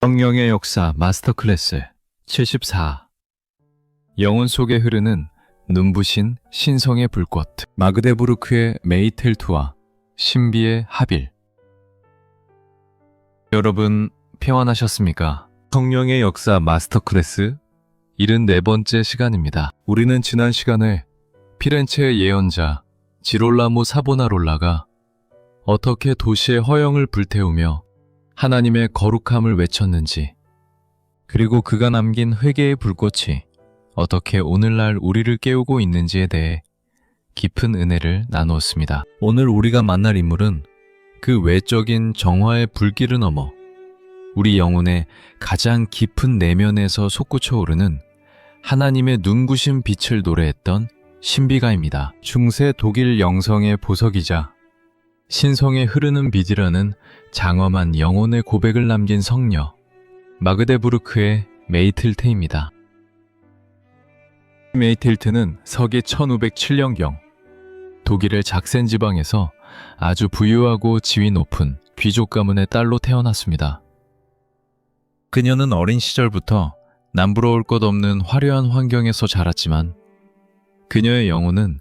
성령의 역사 마스터 클래스 74. 영혼 속에 흐르는 눈부신 신성의 불꽃. 마그데부르크의 메이텔투와 신비의 하빌. 여러분 평안하셨습니까? 성령의 역사 마스터 클래스 74번째 시간입니다. 우리는 지난 시간에 피렌체의 예언자 지롤라모 사보나롤라가 어떻게 도시의 허영을 불태우며 하나님의 거룩함을 외쳤는지, 그리고 그가 남긴 회개의 불꽃이 어떻게 오늘날 우리를 깨우고 있는지에 대해 깊은 은혜를 나누었습니다. 오늘 우리가 만날 인물은 그 외적인 정화의 불길을 넘어 우리 영혼의 가장 깊은 내면에서 솟구쳐 오르는 하나님의 눈부신 빛을 노래했던 신비가입니다. 중세 독일 영성의 보석이자 신성에 흐르는 빛이라는 장엄한 영혼의 고백을 남긴 성녀 마그데부르크의 메이틸트입니다. 메이틸트는 서기 1507년경 독일의 작센 지방에서 아주 부유하고 지위 높은 귀족 가문의 딸로 태어났습니다. 그녀는 어린 시절부터 남부러울 것 없는 화려한 환경에서 자랐지만 그녀의 영혼은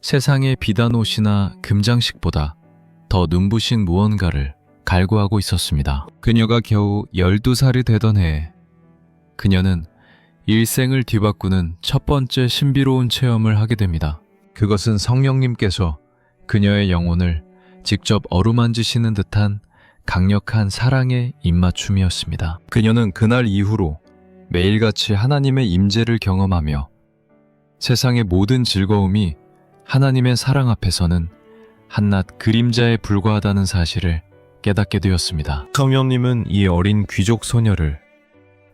세상의 비단 옷이나 금장식보다 더 눈부신 무언가를 갈구하고 있었습니다. 그녀가 겨우 12살이 되던 해에 그녀는 일생을 뒤바꾸는 첫 번째 신비로운 체험을 하게 됩니다. 그것은 성령님께서 그녀의 영혼을 직접 어루만지시는 듯한 강력한 사랑의 입맞춤이었습니다. 그녀는 그날 이후로 매일같이 하나님의 임재를 경험하며 세상의 모든 즐거움이 하나님의 사랑 앞에서는 한낱 그림자에 불과하다는 사실을 깨닫게 되었습니다. 성령님은 이 어린 귀족 소녀를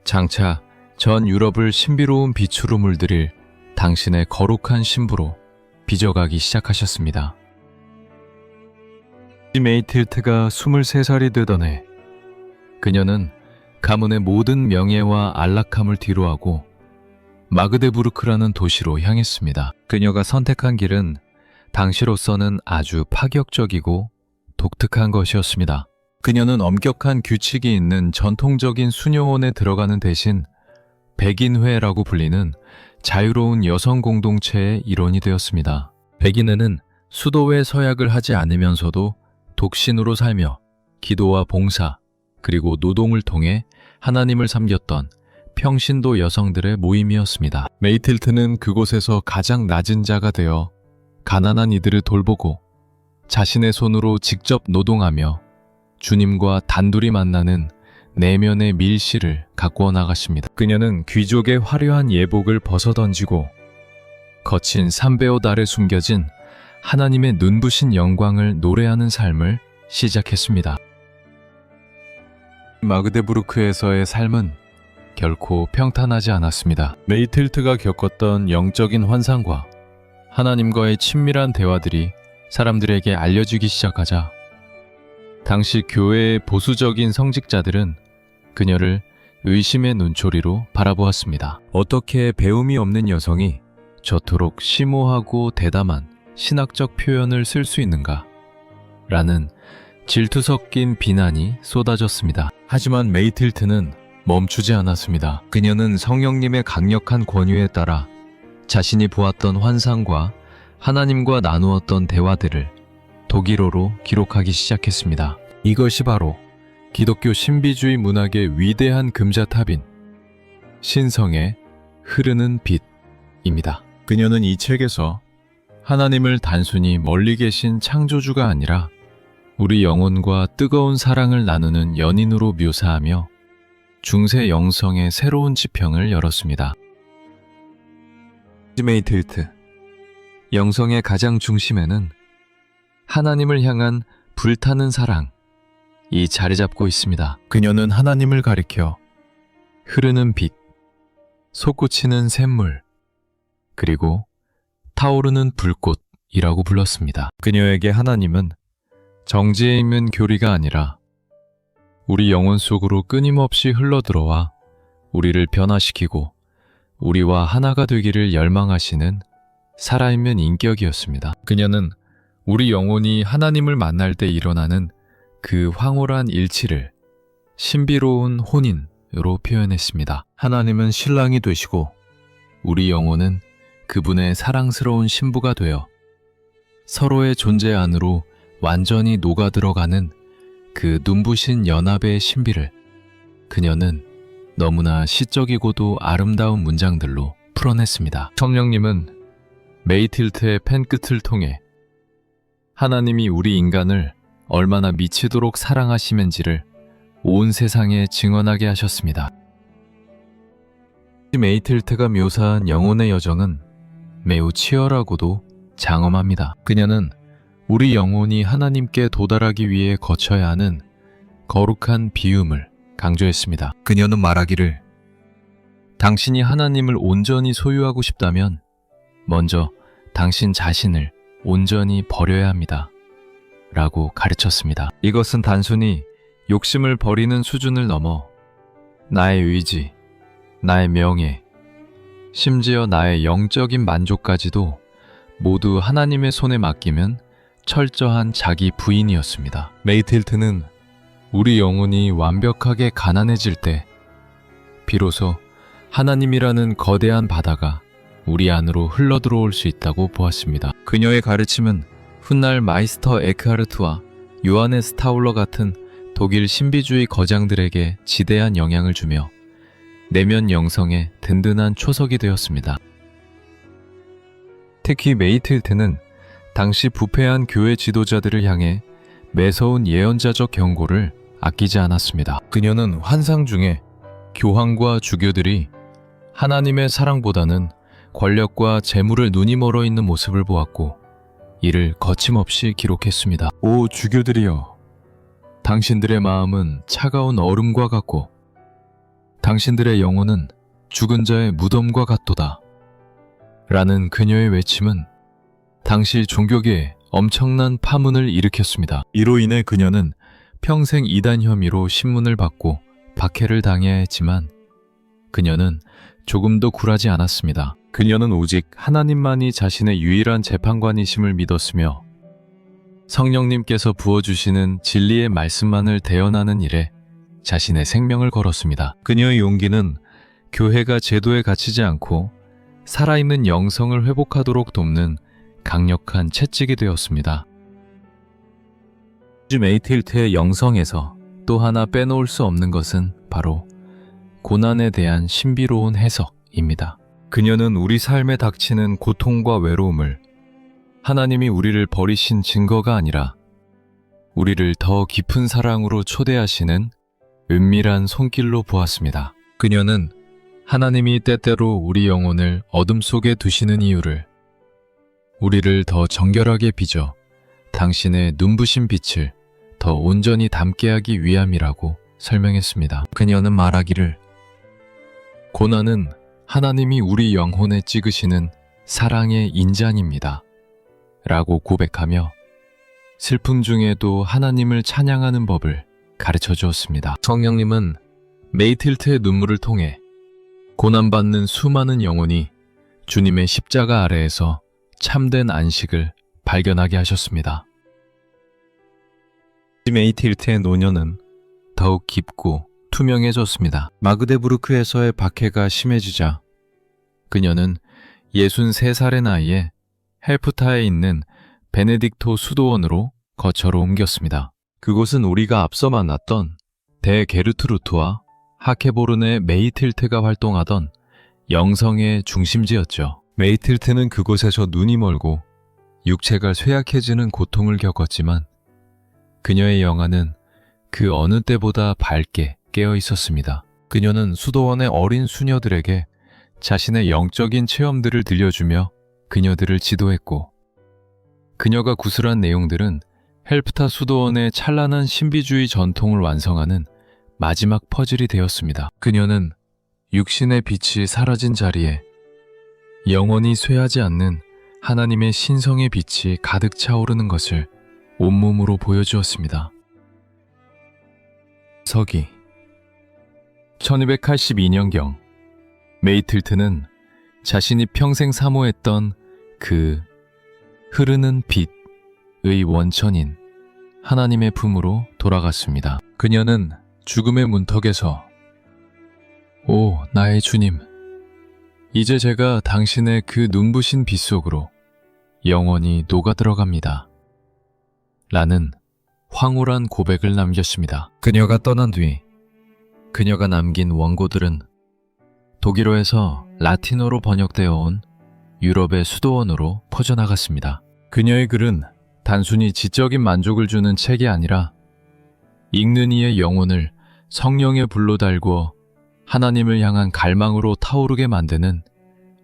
장차 전 유럽을 신비로운 빛으로 물들일 당신의 거룩한 신부로 빚어가기 시작하셨습니다. 메이틸트가 23살이 되던 해, 그녀는 가문의 모든 명예와 안락함을 뒤로하고 마그데부르크라는 도시로 향했습니다. 그녀가 선택한 길은 당시로서는 아주 파격적이고 독특한 것이었습니다. 그녀는 엄격한 규칙이 있는 전통적인 수녀원에 들어가는 대신 백인회라고 불리는 자유로운 여성 공동체의 일원이 되었습니다. 백인회는 수도회 서약을 하지 않으면서도 독신으로 살며 기도와 봉사, 그리고 노동을 통해 하나님을 섬겼던 평신도 여성들의 모임이었습니다. 메이틸트는 그곳에서 가장 낮은 자가 되어 가난한 이들을 돌보고 자신의 손으로 직접 노동하며 주님과 단둘이 만나는 내면의 밀실을 가꾸어 나가십니다. 그녀는 귀족의 화려한 예복을 벗어던지고 거친 삼배옷 아래 숨겨진 하나님의 눈부신 영광을 노래하는 삶을 시작했습니다. 마그데부르크에서의 삶은 결코 평탄하지 않았습니다. 메이틸트가 겪었던 영적인 환상과 하나님과의 친밀한 대화들이 사람들에게 알려지기 시작하자 당시 교회의 보수적인 성직자들은 그녀를 의심의 눈초리로 바라보았습니다. 어떻게 배움이 없는 여성이 저토록 심오하고 대담한 신학적 표현을 쓸 수 있는가? 라는 질투 섞인 비난이 쏟아졌습니다. 하지만 메이틸트는 멈추지 않았습니다. 그녀는 성령님의 강력한 권유에 따라 자신이 보았던 환상과 하나님과 나누었던 대화들을 독일어로 기록하기 시작했습니다. 이것이 바로 기독교 신비주의 문학의 위대한 금자탑인 신성의 흐르는 빛입니다. 그녀는 이 책에서 하나님을 단순히 멀리 계신 창조주가 아니라 우리 영혼과 뜨거운 사랑을 나누는 연인으로 묘사하며 중세 영성의 새로운 지평을 열었습니다. 메이틸트, 영성의 가장 중심에는 하나님을 향한 불타는 사랑이 자리 잡고 있습니다. 그녀는 하나님을 가리켜 흐르는 빛, 솟구치는 샘물, 그리고 타오르는 불꽃이라고 불렀습니다. 그녀에게 하나님은 정지해 있는 교리가 아니라 우리 영혼 속으로 끊임없이 흘러들어와 우리를 변화시키고 우리와 하나가 되기를 열망하시는 살아있는 인격이었습니다. 그녀는 우리 영혼이 하나님을 만날 때 일어나는 그 황홀한 일치를 신비로운 혼인으로 표현했습니다. 하나님은 신랑이 되시고 우리 영혼은 그분의 사랑스러운 신부가 되어 서로의 존재 안으로 완전히 녹아들어가는 그 눈부신 연합의 신비를 그녀는 너무나 시적이고도 아름다운 문장들로 풀어냈습니다. 성령님은 메이틸트의 펜끝을 통해 하나님이 우리 인간을 얼마나 미치도록 사랑하시는지를 온 세상에 증언하게 하셨습니다. 메이틸트가 묘사한 영혼의 여정은 매우 치열하고도 장엄합니다. 그녀는 우리 영혼이 하나님께 도달하기 위해 거쳐야 하는 거룩한 비움을 강조했습니다. 그녀는 말하기를 당신이 하나님을 온전히 소유하고 싶다면 먼저 당신 자신을 온전히 버려야 합니다. 라고 가르쳤습니다. 이것은 단순히 욕심을 버리는 수준을 넘어 나의 의지, 나의 명예, 심지어 나의 영적인 만족까지도 모두 하나님의 손에 맡기면 철저한 자기 부인이었습니다. 메이틸트는 우리 영혼이 완벽하게 가난해질 때 비로소 하나님이라는 거대한 바다가 우리 안으로 흘러들어올 수 있다고 보았습니다. 그녀의 가르침은 훗날 마이스터 에크하르트와 요하네스 타울러 같은 독일 신비주의 거장들에게 지대한 영향을 주며 내면 영성의 든든한 초석이 되었습니다. 특히 메이틸트는 당시 부패한 교회 지도자들을 향해 매서운 예언자적 경고를 아끼지 않았습니다. 그녀는 환상 중에 교황과 주교들이 하나님의 사랑보다는 권력과 재물을 눈이 멀어 있는 모습을 보았고 이를 거침없이 기록했습니다. 오 주교들이여, 당신들의 마음은 차가운 얼음과 같고 당신들의 영혼은 죽은 자의 무덤과 같도다. 라는 그녀의 외침은 당시 종교계에 엄청난 파문을 일으켰습니다. 이로 인해 그녀는 평생 이단 혐의로 신문을 받고 박해를 당해야 했지만 그녀는 조금도 굴하지 않았습니다. 그녀는 오직 하나님만이 자신의 유일한 재판관이심을 믿었으며 성령님께서 부어주시는 진리의 말씀만을 대언하는 일에 자신의 생명을 걸었습니다. 그녀의 용기는 교회가 제도에 갇히지 않고 살아있는 영성을 회복하도록 돕는 강력한 채찍이 되었습니다. 메이틸트의 영성에서 또 하나 빼놓을 수 없는 것은 바로 고난에 대한 신비로운 해석입니다. 그녀는 우리 삶에 닥치는 고통과 외로움을 하나님이 우리를 버리신 증거가 아니라 우리를 더 깊은 사랑으로 초대하시는 은밀한 손길로 보았습니다. 그녀는 하나님이 때때로 우리 영혼을 어둠 속에 두시는 이유를 우리를 더 정결하게 빚어 당신의 눈부신 빛을 더 온전히 담게 하기 위함이라고 설명했습니다. 그녀는 말하기를 고난은 하나님이 우리 영혼에 찍으시는 사랑의 인장입니다. 라고 고백하며 슬픔 중에도 하나님을 찬양하는 법을 가르쳐 주었습니다. 성령님은 메이틸트의 눈물을 통해 고난받는 수많은 영혼이 주님의 십자가 아래에서 참된 안식을 발견하게 하셨습니다. 메이틸트의 노년은 더욱 깊고 투명해졌습니다. 마그데부르크에서의 박해가 심해지자 그녀는 63살의 나이에 헬프타에 있는 베네딕토 수도원으로 거처로 옮겼습니다. 그곳은 우리가 앞서 만났던 대게르트루트와 하케보른의 메이틸트가 활동하던 영성의 중심지였죠. 메이틸트는 그곳에서 눈이 멀고 육체가 쇠약해지는 고통을 겪었지만 그녀의 영혼은 그 어느 때보다 밝게 깨어 있었습니다. 그녀는 수도원의 어린 수녀들에게 자신의 영적인 체험들을 들려주며 그녀들을 지도했고 그녀가 구술한 내용들은 헬프타 수도원의 찬란한 신비주의 전통을 완성하는 마지막 퍼즐이 되었습니다. 그녀는 육신의 빛이 사라진 자리에 영원히 쇠하지 않는 하나님의 신성의 빛이 가득 차오르는 것을 온몸으로 보여주었습니다. 서기 1282년경 메이틸트는 자신이 평생 사모했던 그 흐르는 빛의 원천인 하나님의 품으로 돌아갔습니다. 그녀는 죽음의 문턱에서 오, 나의 주님, 이제 제가 당신의 그 눈부신 빛 속으로 영원히 녹아 들어갑니다. 라는 황홀한 고백을 남겼습니다. 그녀가 떠난 뒤 그녀가 남긴 원고들은 독일어에서 라틴어로 번역되어 온 유럽의 수도원으로 퍼져나갔습니다. 그녀의 글은 단순히 지적인 만족을 주는 책이 아니라 읽는 이의 영혼을 성령의 불로 달구어 하나님을 향한 갈망으로 타오르게 만드는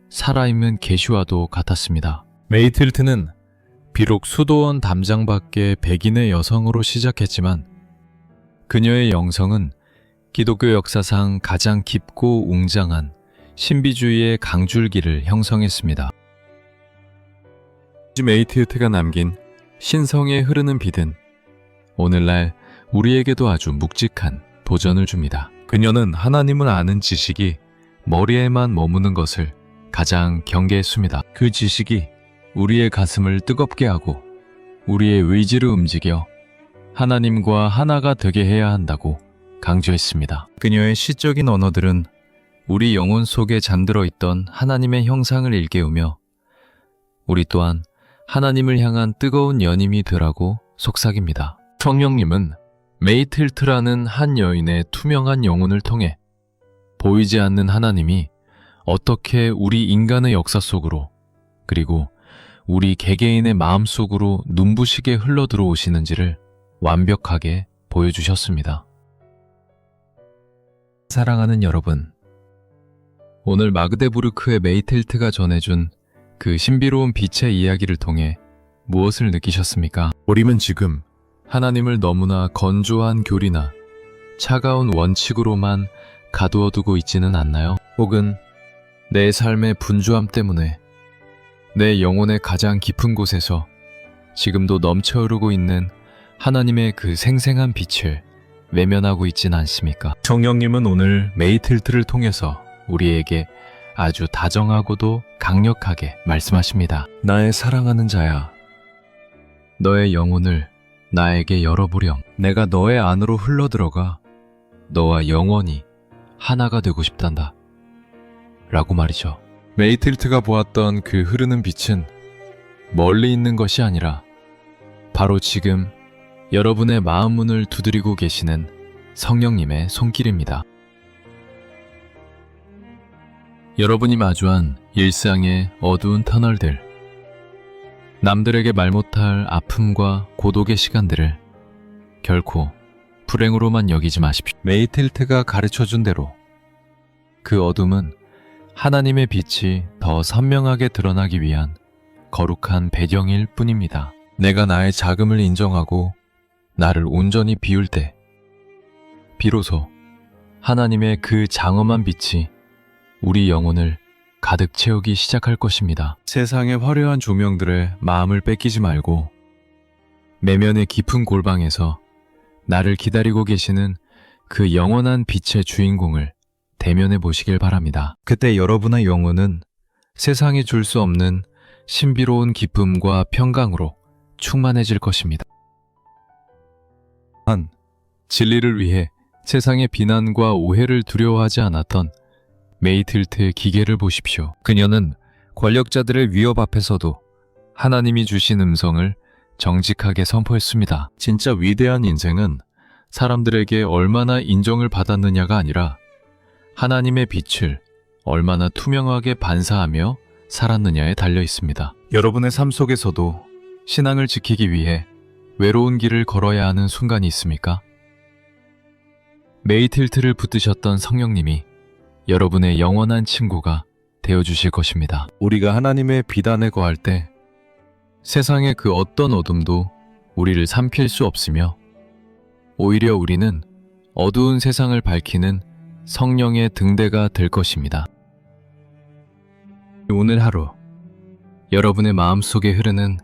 살아있는 계시와도 같았습니다. 메이틸트는 비록 수도원 담장 밖의 백인의 여성으로 시작했지만 그녀의 영성은 기독교 역사상 가장 깊고 웅장한 신비주의의 강줄기를 형성했습니다. 메이틸트가 남긴 신성에 흐르는 빛은 오늘날 우리에게도 아주 묵직한 도전을 줍니다. 그녀는 하나님을 아는 지식이 머리에만 머무는 것을 가장 경계했습니다. 그 지식이 우리의 가슴을 뜨겁게 하고 우리의 의지를 움직여 하나님과 하나가 되게 해야 한다고 강조했습니다. 그녀의 시적인 언어들은 우리 영혼 속에 잠들어 있던 하나님의 형상을 일깨우며 우리 또한 하나님을 향한 뜨거운 연임이 되라고 속삭입니다. 성령님은 메이틸트라는 한 여인의 투명한 영혼을 통해 보이지 않는 하나님이 어떻게 우리 인간의 역사 속으로 그리고 우리 개개인의 마음 속으로 눈부시게 흘러 들어오시는지를 완벽하게 보여주셨습니다. 사랑하는 여러분, 오늘 마그데부르크의 메이틸트가 전해준 그 신비로운 빛의 이야기를 통해 무엇을 느끼셨습니까? 우리는 지금 하나님을 너무나 건조한 교리나 차가운 원칙으로만 가두어두고 있지는 않나요? 혹은 내 삶의 분주함 때문에 내 영혼의 가장 깊은 곳에서 지금도 넘쳐 흐르고 있는 하나님의 그 생생한 빛을 외면하고 있지는 않습니까? 성령님은 오늘 메이틸트를 통해서 우리에게 아주 다정하고도 강력하게 말씀하십니다. 나의 사랑하는 자야, 너의 영혼을 나에게 열어보렴. 내가 너의 안으로 흘러들어가 너와 영원히 하나가 되고 싶단다. 라고 말이죠. 메이틸트가 보았던 그 흐르는 빛은 멀리 있는 것이 아니라 바로 지금 여러분의 마음 문을 두드리고 계시는 성령님의 손길입니다. 여러분이 마주한 일상의 어두운 터널들, 남들에게 말 못할 아픔과 고독의 시간들을 결코 불행으로만 여기지 마십시오. 메이틸트가 가르쳐준 대로 그 어둠은 하나님의 빛이 더 선명하게 드러나기 위한 거룩한 배경일 뿐입니다. 내가 나의 자금을 인정하고 나를 온전히 비울 때 비로소 하나님의 그 장엄한 빛이 우리 영혼을 가득 채우기 시작할 것입니다. 세상의 화려한 조명들에 마음을 뺏기지 말고 내면의 깊은 골방에서 나를 기다리고 계시는 그 영원한 빛의 주인공을 대면해 보시길 바랍니다. 그때 여러분의 영혼은 세상이 줄 수 없는 신비로운 기쁨과 평강으로 충만해질 것입니다. 진리를 위해 세상의 비난과 오해를 두려워하지 않았던 메이틸트의 기계를 보십시오. 그녀는 권력자들의 위협 앞에서도 하나님이 주신 음성을 정직하게 선포했습니다. 진짜 위대한 인생은 사람들에게 얼마나 인정을 받았느냐가 아니라 하나님의 빛을 얼마나 투명하게 반사하며 살았느냐에 달려 있습니다. 여러분의 삶 속에서도 신앙을 지키기 위해 외로운 길을 걸어야 하는 순간이 있습니까? 메이틸트를 붙드셨던 성령님이 여러분의 영원한 친구가 되어주실 것입니다. 우리가 하나님의 비단에 거할 때 세상의 그 어떤 어둠도 우리를 삼킬 수 없으며 오히려 우리는 어두운 세상을 밝히는 성령의 등대가 될 것입니다. 오늘 하루 여러분의 마음속에 흐르는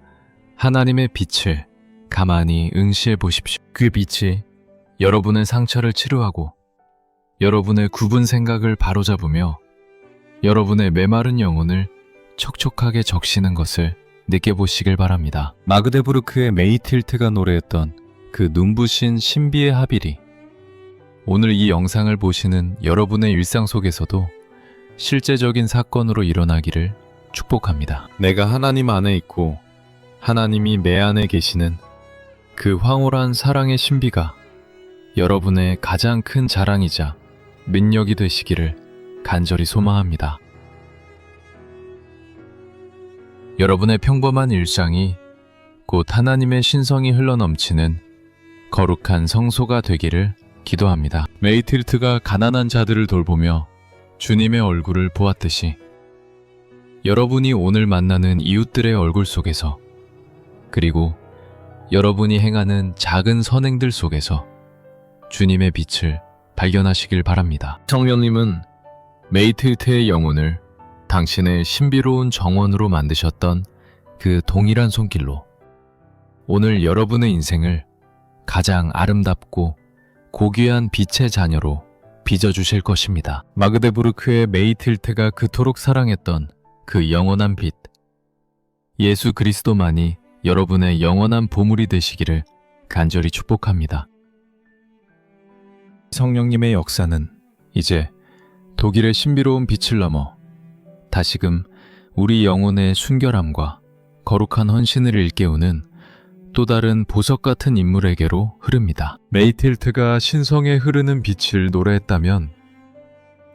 하나님의 빛을 가만히 응시해 보십시오. 그 빛이 여러분의 상처를 치료하고 여러분의 굽은 생각을 바로잡으며 여러분의 메마른 영혼을 촉촉하게 적시는 것을 느껴보시길 바랍니다. 마그데부르크의 메이틸트가 노래했던 그 눈부신 신비의 하빌이 오늘 이 영상을 보시는 여러분의 일상 속에서도 실제적인 사건으로 일어나기를 축복합니다. 내가 하나님 안에 있고 하나님이 내 안에 계시는 그 황홀한 사랑의 신비가 여러분의 가장 큰 자랑이자 능력이 되시기를 간절히 소망합니다. 여러분의 평범한 일상이 곧 하나님의 신성이 흘러넘치는 거룩한 성소가 되기를 기도합니다. 메이틸트가 가난한 자들을 돌보며 주님의 얼굴을 보았듯이 여러분이 오늘 만나는 이웃들의 얼굴 속에서 그리고 여러분이 행하는 작은 선행들 속에서 주님의 빛을 발견하시길 바랍니다. 성령님은 메이틸트의 영혼을 당신의 신비로운 정원으로 만드셨던 그 동일한 손길로 오늘 여러분의 인생을 가장 아름답고 고귀한 빛의 자녀로 빚어주실 것입니다. 마그데부르크의 메이틸트가 그토록 사랑했던 그 영원한 빛, 예수 그리스도만이 여러분의 영원한 보물이 되시기를 간절히 축복합니다. 성령님의 역사는 이제 독일의 신비로운 빛을 넘어 다시금 우리 영혼의 순결함과 거룩한 헌신을 일깨우는 또 다른 보석 같은 인물에게로 흐릅니다. 메이틸트가 신성에 흐르는 빛을 노래했다면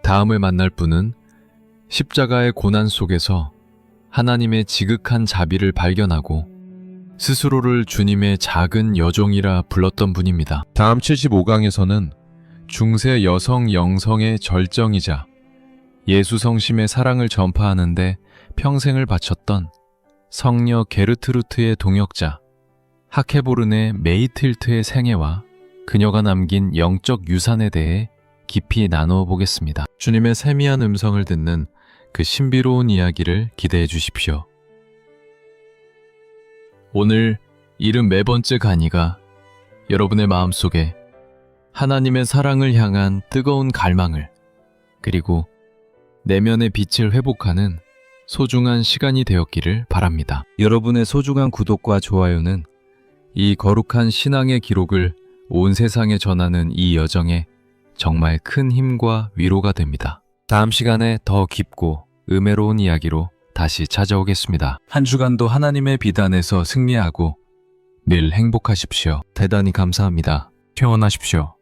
다음을 만날 분은 십자가의 고난 속에서 하나님의 지극한 자비를 발견하고 스스로를 주님의 작은 여종이라 불렀던 분입니다. 다음 75강에서는 중세 여성 영성의 절정이자 예수 성심의 사랑을 전파하는데 평생을 바쳤던 성녀 게르트루트의 동역자 하케보른의 메이틸트의 생애와 그녀가 남긴 영적 유산에 대해 깊이 나누어 보겠습니다. 주님의 세미한 음성을 듣는 그 신비로운 이야기를 기대해 주십시오. 오늘 74번째 강의가 여러분의 마음속에 하나님의 사랑을 향한 뜨거운 갈망을 그리고 내면의 빛을 회복하는 소중한 시간이 되었기를 바랍니다. 여러분의 소중한 구독과 좋아요는 이 거룩한 신앙의 기록을 온 세상에 전하는 이 여정에 정말 큰 힘과 위로가 됩니다. 다음 시간에 더 깊고 은혜로운 이야기로 다시 찾아오겠습니다. 한 주간도 하나님의 비단에서 승리하고 늘 행복하십시오. 대단히 감사합니다. 평안하십시오.